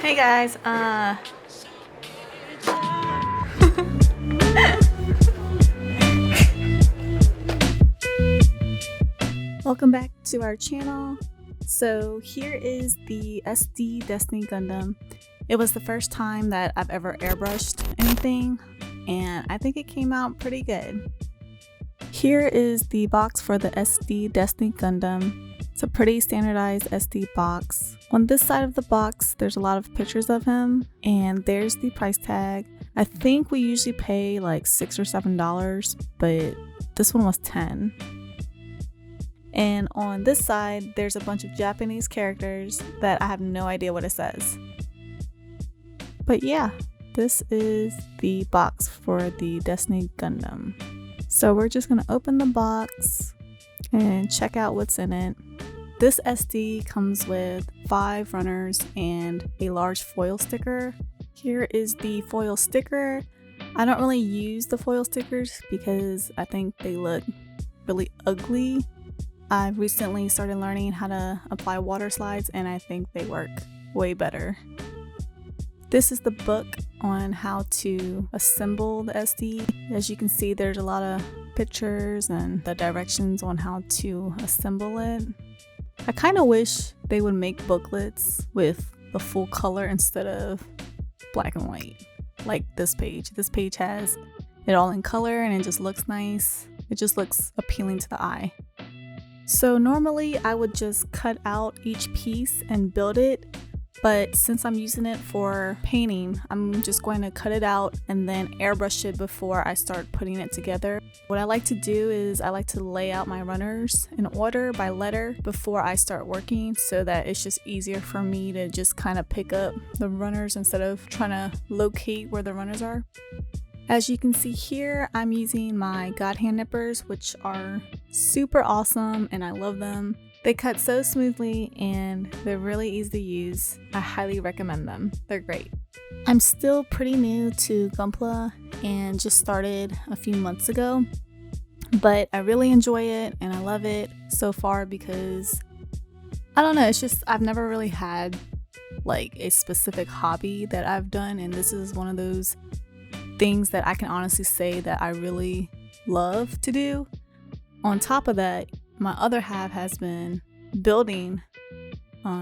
Hey guys, welcome back to our channel. So here is the SD Destiny Gundam. It was the first time that I've ever airbrushed anything, and I think it came out pretty good. Here is the box for the SD Destiny Gundam. It's a pretty standardized SD box. On this side of the box, there's a lot of pictures of him, and there's the price tag. I think we usually pay like $6 or $7, but this one was $10. And on this side, there's a bunch of Japanese characters that I have no idea what it says. But yeah, this is the box for the Destiny Gundam. So we're just gonna open the box and check out what's in it. This SD comes with 5 runners and a large foil sticker. Here is the foil sticker. I don't really use the foil stickers because I think they look really ugly. I recently started learning how to apply water slides and I think they work way better. This is the book on how to assemble the SD. As you can see, there's a lot of pictures and the directions on how to assemble it. I kind of wish they would make booklets with the full color instead of black and white, like this page. This page has it all in color and it just looks nice. It just looks appealing to the eye. So normally I would just cut out each piece and build it, but since I'm using it for painting, I'm just going to cut it out and then airbrush it before I start putting it together. What I like to do is I like to lay out my runners in order by letter before I start working, so that it's just easier for me to just kind of pick up the runners instead of trying to locate where the runners are. As you can see here, I'm using my God hand nippers, which are super awesome and I love them. They cut so smoothly and they're really easy to use. I highly recommend them. They're great. I'm still pretty new to Gunpla and just started a few months ago, but I really enjoy it and I love it so far because I don't know, it's just I've never really had like a specific hobby that I've done, and this is one of those things that I can honestly say that I really love to do. On top of that, my other half has been building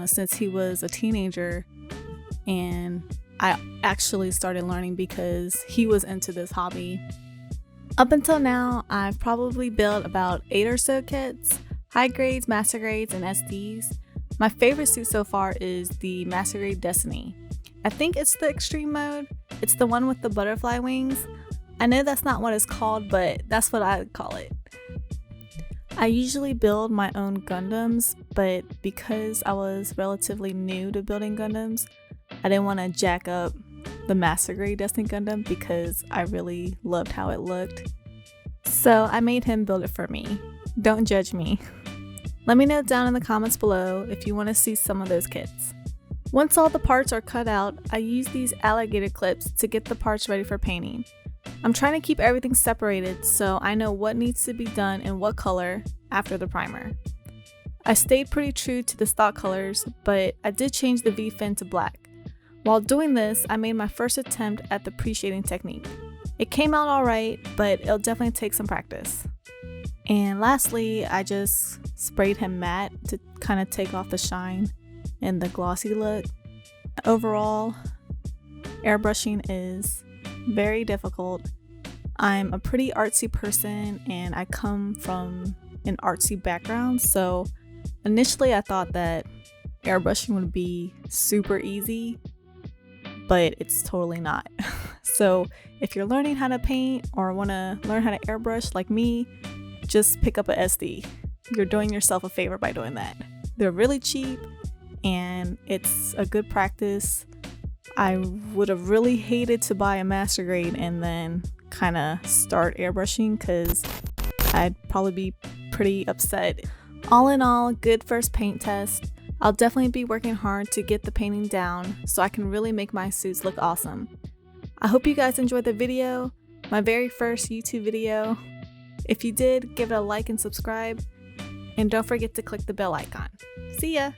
since he was a teenager, and I actually started learning because he was into this hobby. Up until now, I've probably built about 8 or so kits, high grades, master grades, and SDs. My favorite suit so far is the Master Grade Destiny. I think it's the extreme mode. It's the one with the butterfly wings. I know that's not what it's called, but that's what I call it. I usually build my own Gundams, but because I was relatively new to building Gundams, I didn't want to jack up the Master Grade Destiny Gundam because I really loved how it looked. So I made him build it for me. Don't judge me. Let me know down in the comments below if you want to see some of those kits. Once all the parts are cut out, I use these alligator clips to get the parts ready for painting. I'm trying to keep everything separated so I know what needs to be done in what color after the primer. I stayed pretty true to the stock colors, but I did change the V-fin to black. While doing this, I made my first attempt at the pre-shading technique. It came out alright, but it'll definitely take some practice. And lastly, I just sprayed him matte to kind of take off the shine and the glossy look. Overall, airbrushing is very difficult. I'm a pretty artsy person and I come from an artsy background, so initially I thought that airbrushing would be super easy, but it's totally not. So if you're learning how to paint or want to learn how to airbrush like me, just pick up a SD. You're doing yourself a favor by doing that. They're really cheap and it's a good practice. I would have really hated to buy a master grade and then kind of start airbrushing because I'd probably be pretty upset. All in all, good first paint test. I'll definitely be working hard to get the painting down so I can really make my suits look awesome. I hope you guys enjoyed the video, my very first YouTube video. If you did, give it a like and subscribe, and don't forget to click the bell icon. See ya!